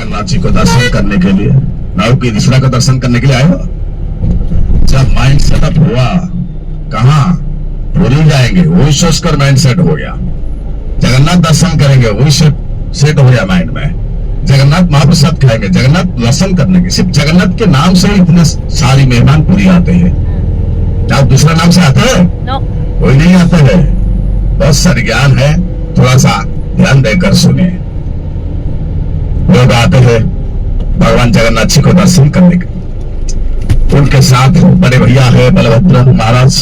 जगन्नाथ जी को दर्शन करने के लिए, नाव की दिशा का दर्शन करने के लिए आए हो। जब माइंड सेटअप हुआ, कहा पूरी जाएंगे, वही सोचकर माइंड सेट हो गया। जगन्नाथ दर्शन करेंगे, वही सेट हो गया माइंड में। जगन्नाथ महाप्रसाद खाएंगे, जगन्नाथ दर्शन करने के, सिर्फ जगन्नाथ के नाम से इतने सारी मेहमान पूरी आते हैं। आप दूसरा नाम से आते हैं? कोई नहीं आता है। बहुत सारे ज्ञान है, थोड़ा सा ध्यान देकर सुनिए। लोग आते हैं भगवान जगन्नाथ जी को दर्शन करने के। उनके साथ बड़े भैया है बलभद्र महाराज,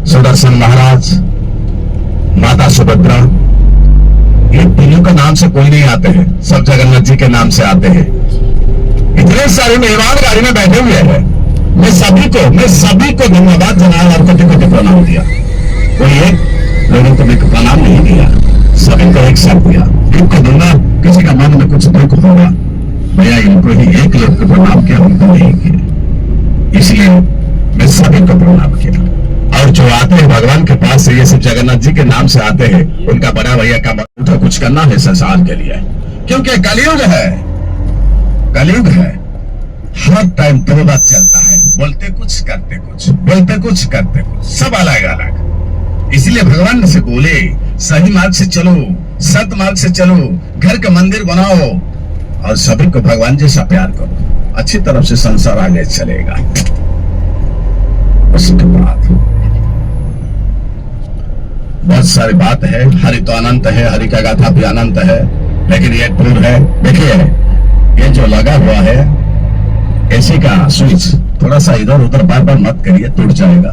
सुदर्शन महाराज, माता सुभद्रा। ये तीनों का नाम से कोई नहीं आते हैं, सब जगन्नाथ जी के नाम से आते हैं। इतने सारे मेहमान गाड़ी में बैठे हुए हैं। मैं सभी को धन्यवाद जनाया और कोटि कोटि प्रणाम दिया। कोई एक लोगों को भी प्रणाम नहीं दिया, सभी को एक साथ दिया। इनको दूंगा, किसी का मन में कुछ दुख होगा, भैया इनको ही एक लोग को प्रणाम किया, उनको नहीं किया। इसलिए मैं सभी को प्रणाम किया। और जो आते हैं भगवान के पास से, ये सब जगन्नाथ जी के नाम से आते हैं, उनका बड़ा भैया का तो कुछ करना है संसार के लिए, क्योंकि कलयुग है। कलयुग है, हर टाइम दो बात चलता है, बोलते कुछ करते कुछ, बोलते कुछ करते कुछ, सब अलग अलग। इसलिए भगवान से बोले सही मार्ग से चलो, सत मार्ग से चलो, घर का मंदिर बनाओ और सभी को भगवान जैसा प्यार करो, अच्छी तरफ से संसार आगे चलेगा। उसके बाद बहुत सारी बात है। हरि तो अनंत है, हरि का गाथा भी अनंत है, लेकिन ये टूर है। देखिए ये जो लगा हुआ है एसी का स्विच, थोड़ा सा इधर उधर बार बार मत करिए, टूट जाएगा।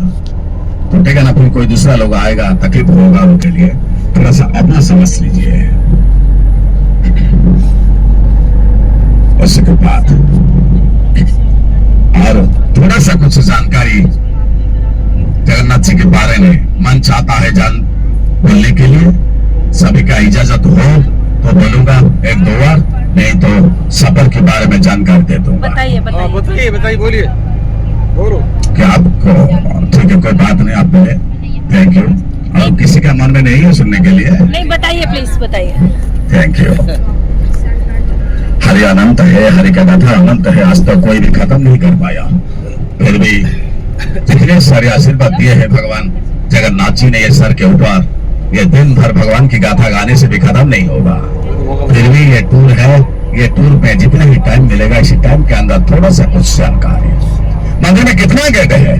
टूटेगा ना, फिर कोई दूसरा लोग आएगा, तकलीफ होगा उनके लिए। थोड़ा सा अपना समझ लीजिए। उसके बाद और थोड़ा सा कुछ जानकारी जगन्नाथ जी के बारे में मन चाहता है जान बोलने के लिए। सभी का इजाजत हो तो बोलूंगा एक दो बार, नहीं तो सफर के बारे में जानकारी दे दूंगा। बताइए बोलिए बोलो। क्या आपको ठीक है, कोई बात नहीं, आप बोले थैंक यू। और किसी का मन में नहीं है सुनने के लिए? नहीं, बताइए प्लीज बताइए। Thank you. हरि अनंत है, हरि का गाथा अनंत है, आज तक कोई भी खत्म नहीं कर पाया। फिर भी जितने सारे आशीर्वाद दिए हैं भगवान जगन्नाथ जी ने ये सर के ऊपर, ये दिन भर भगवान की गाथा गाने से भी खत्म नहीं होगा। फिर भी ये टूर है, ये टूर में जितना भी टाइम मिलेगा, इसी टाइम के अंदर थोड़ा सा कुछ जानकारी। मंदिर में कितना गेट है?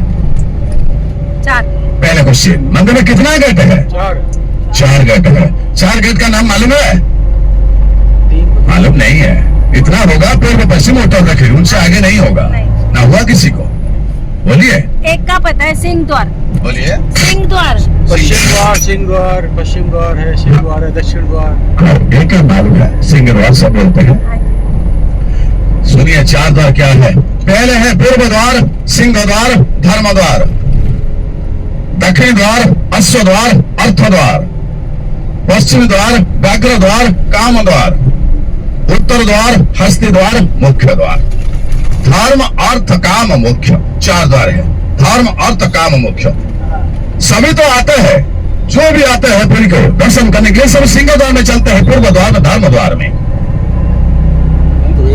4। पहले क्वेश्चन, मंदिर में कितना गेट है? 4 गेट है। 4 गेट का नाम मालूम है? मालूम नहीं है। इतना होगा, पूर्व पश्चिम उत्तर दक्षिण, उनसे आगे नहीं होगा। ना हुआ किसी को? बोलिए। एक का पता है, सिंह द्वार। बोलिए। सिंह द्वार, सिंह द्वार, पश्चिम द्वार है, सिंह द्वार है, दक्षिण द्वार। एक मालूम है, सिंह द्वार सब बोलते हैं। सुनिए 4 द्वार क्या है। पहले है पूर्व द्वार, सिंह द्वार, धर्म द्वार। दक्षिण द्वार, अश्व द्वार, अर्थ द्वार। पश्चिम द्वार, व्याघ्र द्वार, काम द्वार। उत्तर द्वार, हस्ती द्वार, मुख्य द्वार। धर्म अर्थ काम मुख्य, 4 द्वार है। धर्म अर्थ काम मुख्य। सभी तो आते हैं, जो भी आते हैं पुरी को दर्शन करने के लिए, सब सिंह द्वार में चलते हैं, पूर्व द्वार में, धर्म द्वार में।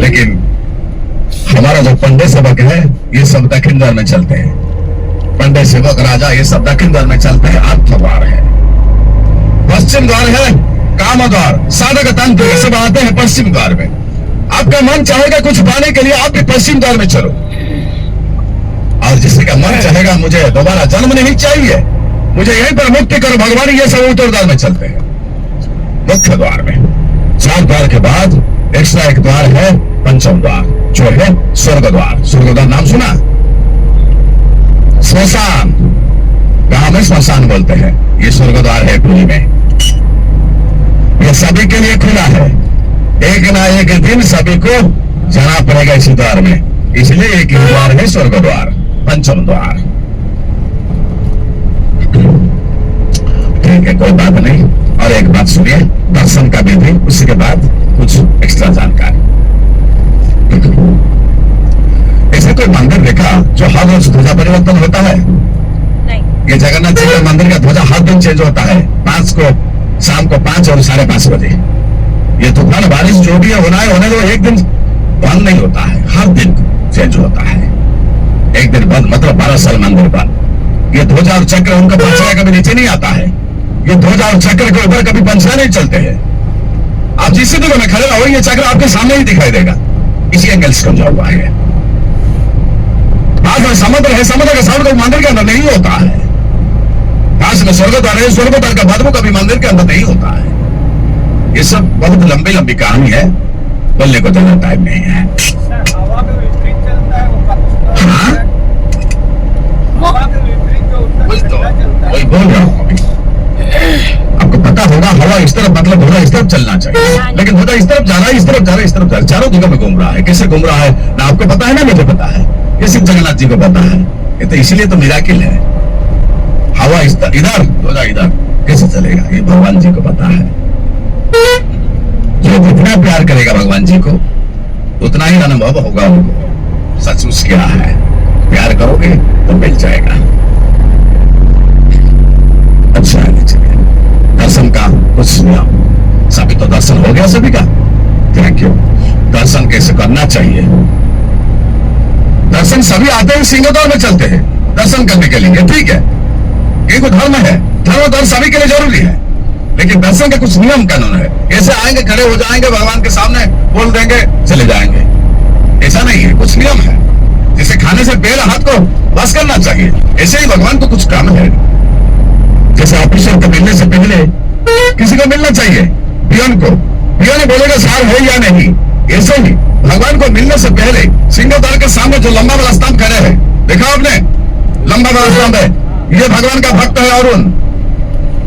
लेकिन हमारा जो पंडे सेवक है, ये सब दक्षिण द्वार में चलते हैं। पंडे सेवक राजा ये सब दक्षिण द्वार में चलते हैं, अर्थ द्वार है। पश्चिम द्वार है काम द्वार। साधक तंत्र सब आते हैं पश्चिम द्वार में। आपका मन चाहेगा कुछ पाने के लिए, आप भी पश्चिम द्वार में चलो। और जिसका का मन चाहेगा मुझे दोबारा जन्म नहीं चाहिए, मुझे यहीं पर मुक्ति करो भगवान, ये सब उत्तर द्वार में चलते हैं, मुख्य द्वार में। 4 द्वार के बाद एक्स्ट्रा एक द्वार है, पंचम द्वार, जो है स्वर्ग द्वार। स्वर्ग द्वार नाम सुना? स्मशान, गांव में स्मशान बोलते हैं, ये स्वर्ग द्वार है पुरी में। ये सभी के लिए खुला है, एक ना एक दिन सभी को जाना पड़ेगा इसी द्वार में। इसलिए एक ही द्वार है स्वर्ग द्वार, पंचम द्वार। ठीक है, कोई बात नहीं। और एक बात सुनिए, दर्शन का विधि, उसके बाद कुछ एक्स्ट्रा जानकारी। ऐसे कोई मंदिर देखा जो हर रोज ध्वजा परिवर्तन होता है? नहीं। ये जगन्नाथ जी का मंदिर का ध्वजा हर दिन चेंज होता है, 5 को, शाम को 5 और 5:30 बजे। ये तूफान बारिश जो भी है होना है होने दो, एक दिन बंद नहीं होता है, हर दिन चेंज होता है। एक दिन बंद मतलब 12 साल मंदिर बंद। ये ध्वजा और चक्र उनका पंछिया कभी नीचे नहीं आता है, ये ध्वजा और चक्र के ऊपर कभी पंछिया नहीं चलते हैं। आप जिस जगह में खड़े रहो ये चक्र आपके सामने ही दिखाई देगा, इसी एंगल से समझा हुआ है। पास में समुद्र है, समुद्र का साउंड कभी मंदिर के अंदर नहीं होता है। पास में स्वर्गद्वार है, स्वर्गद्वार का बदबू कभी मंदिर के अंदर नहीं होता है। ये सब बहुत लंबी लंबी कहानी है, बोलने को ज्यादा टाइम नहीं है। हवा के विपरीत चलता है वो पाकिस्तान। हाँ? हवा के विपरीत जो उत्तर वही तो दिशा चलता है। वही बोल रहा हूँ अभी। आपको पता होगा हवा इस तरफ मतलब ध्वजा इस तरफ चलना चाहिए, लेकिन ध्वजा इस तरफ जा रहा है, इस तरफ जा रहा है, इस तरफ जा रहा है, चारों जगह में घूम रहा है। कैसे घूम रहा है ना आपको पता है ना मुझे पता है, ये सिर्फ जगन्नाथ जी को पता है। ये तो इसीलिए तो मिराकिल है। हवा इधर ध्वजा इधर कैसे चलेगा, ये भगवान जी को पता है। जो जितना प्यार करेगा भगवान जी को उतना ही अनुभव होगा उनको। सचमुच क्या है, प्यार करोगे तो मिल जाएगा। अच्छा है, चलिए दर्शन का कुछ नियम सभी तो दर्शन हो गया सभी का, थैंक यू। दर्शन कैसे करना चाहिए, दर्शन सभी आते हैं सिंहद्वार में चलते हैं दर्शन करने के लिए, ठीक है, ये कोई धर्म है, धर्म दर्शन सभी के लिए जरूरी है, लेकिन दर्शन के कुछ नियम कानून है। ऐसे आएंगे खड़े हो जाएंगे भगवान के सामने बोल देंगे चले जाएंगे, ऐसा नहीं है, कुछ नियम है। जैसे खाने से पहले हाथ को वॉश करना चाहिए, ऐसे ही भगवान को कुछ काम है। जैसे ऑफिसर को मिलने से पहले किसी को मिलना चाहिए, पियन को, पियन बोलेगा सार है या नहीं, ऐसे ही भगवान को मिलने से पहले सिंहद्वार के सामने जो लंबा वाला स्तंभ खड़े है, देखा आपने लंबा वाला स्तंभ है, ये भगवान का भक्त है अरुण,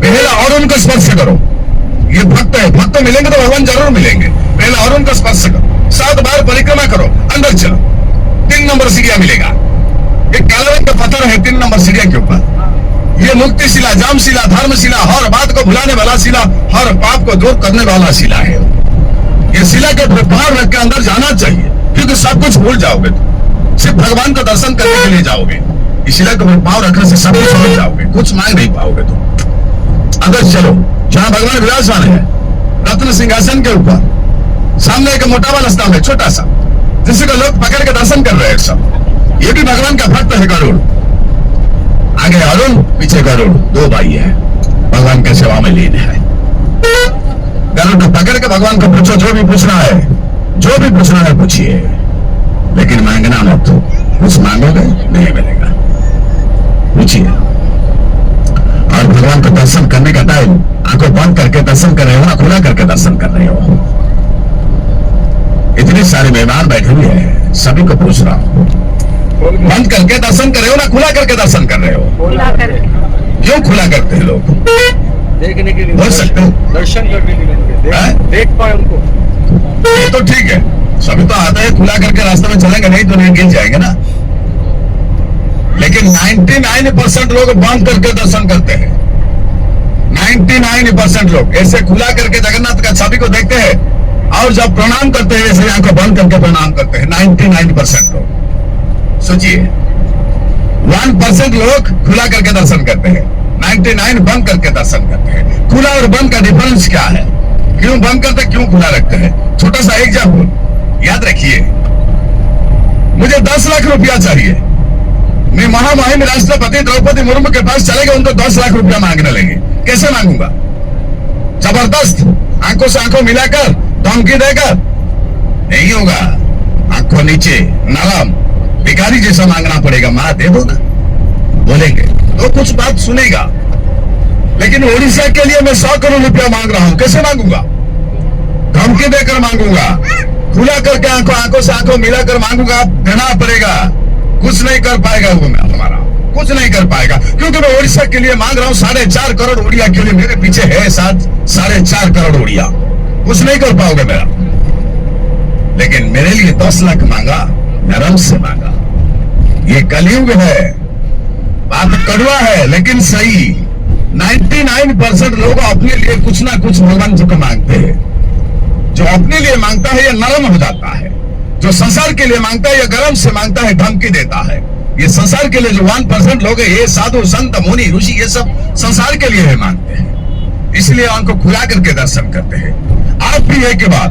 पहले अरुण को स्पर्श करो। ये भक्त है, भक्त मिलेंगे तो भगवान जरूर मिलेंगे, पहले अरुण को स्पर्श करो, 7 बार परिक्रमा करो, अंदर चलो, 3 नंबर सीढ़ियां मिलेगा। ये काला रंग का पत्थर है 3 नंबर सीढ़ियां के ऊपर, ये मुक्ति शिला, जाम शिला, धर्म शिला, हर बात को भुलाने वाला शिला, हर पाप को दूर करने वाला शिला है। ये शिला के ऊपर पार रख के अंदर जाना चाहिए, क्योंकि सब कुछ भूल जाओगे तो सिर्फ भगवान का दर्शन करने के लिए जाओगे। इस शिला के ऊपर पाँव रखने से सब कुछ भूल जाओगे, कुछ मांग नहीं पाओगे। तो अंदर चलो, जहां भगवान विराजमान है रत्न सिंहासन के ऊपर, सामने एक मोटा वाला स्तंभ है छोटा सा, जिसको लोग पकड़ के दर्शन कर रहे हैं सब। ये भी भगवान का भक्त है गरुड़, आगे अरुण पीछे गरुड़, 2 भाई है, भगवान के सेवा में लीन है। गरुड़ को पकड़ के भगवान को पूछो, जो भी पूछना है, जो भी पूछना है पूछिए, लेकिन मांगना मत, कुछ मांगोगे नहीं मिलेगा, पूछिए। और भगवान को दर्शन करने का टाइम आंखों बंद करके दर्शन कर रहे हो ना खुला करके दर्शन कर रहे हो। इतने सारे मेहमान बैठे हुए हैं, सभी को पूछ रहा हूं, बंद करके दर्शन कर रहे हो ना खुला करके दर्शन कर रहे हो? खुला करके। क्यों खुला करते हैं लोग? देखने के लिए, बोल सकते हो? दर्शन करने के लिए, देख पाए उनको। ये तो ठीक है, सभी तो आते हैं खुला करके रास्ते में चलेंगे, नहीं तो नहीं गिर जाएंगे ना। लेकिन 99% लोग बंद करके दर्शन करते हैं, 99% लोग ऐसे खुला करके जगन्नाथ का छवि को देखते हैं, और जब प्रणाम करते हैं ऐसे आंखों बंद करके प्रणाम करते हैं 99% लोग। सोचिए, 1% लोग खुला करके दर्शन करते हैं, 99 बंद करके दर्शन करते हैं। खुला और बंद का डिफरेंस क्या है, क्यों बंद करते, क्यों खुला रखते हैं? छोटा सा एग्जाम्पल याद रखिए, मुझे 10 लाख रुपया चाहिए, मैं महामहिम राष्ट्रपति द्रौपदी मुर्मू के पास चले गए, उनको 10 लाख रुपया मांगने लगे, कैसे मांगूंगा? जबरदस्त, आंखों से आंखों मिलाकर धमकी देकर नहीं होगा, आंखों नीचे नरम भिखारी जैसा मांगना पड़ेगा, मां दे दो ना, बोलेंगे तो कुछ बात सुनेगा। लेकिन उड़ीसा के लिए मैं 100 करोड़ रुपया मांग रहा हूं, कैसे मांगूंगा? धमकी देकर मांगूंगा, खुला करके आंखों से आंखों मिलाकर मांगूंगा, देना पड़ेगा, कुछ नहीं कर पाएगा वो हमारा, कुछ नहीं कर पाएगा, क्योंकि मैं उड़ीसा के लिए मांग रहा हूं 4.5 करोड़ उड़िया के लिए, मेरे पीछे है 4.5 करोड़ उड़िया, कुछ नहीं कर पाओगे मेरा। लेकिन मेरे लिए 10 लाख मांगा, नरम से मांगा। ये कलयुग है, बात कड़वा है लेकिन सही। 99% लोग अपने लिए कुछ ना कुछ भगवान जी को मांगते हैं। जो अपने लिए मांगता है ये नरम हो जाता है, जो संसार के लिए मांगता है ये गरम से मांगता है, धमकी देता है। ये संसार के लिए जो 1% लोग है, ये साधु संत मुनि ऋषि ये सब संसार के लिए है मांगते हैं, इसलिए उनको खुला करके दर्शन करते हैं। आप भी एक बार,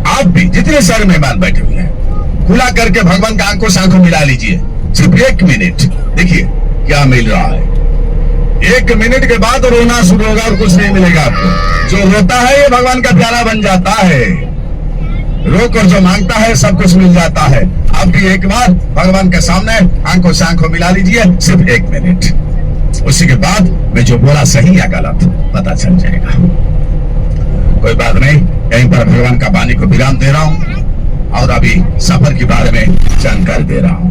आप भी जितने सारे मेहमान बैठे हुए हैं, खुला करके भगवान का आंखों से आंखों मिला लीजिए, सिर्फ 1 मिनट। देखिए क्या मिल रहा है। 1 मिनट के बाद रोना शुरू होगा और कुछ नहीं मिलेगा आपको। जो रोता है ये भगवान का प्यारा बन जाता है, रोकर जो मांगता है सब कुछ मिल जाता है। आप भी एक बार भगवान के सामने आंखों से आंखों मिला लीजिए, सिर्फ 1 मिनट। उसी के बाद मैं जो बोला सही या गलत पता चल जाएगा। कोई बात नहीं, यहीं पर भगवान का वाणी को विराम दे रहा हूं और अभी सफर के बारे में जानकारी दे रहा हूं।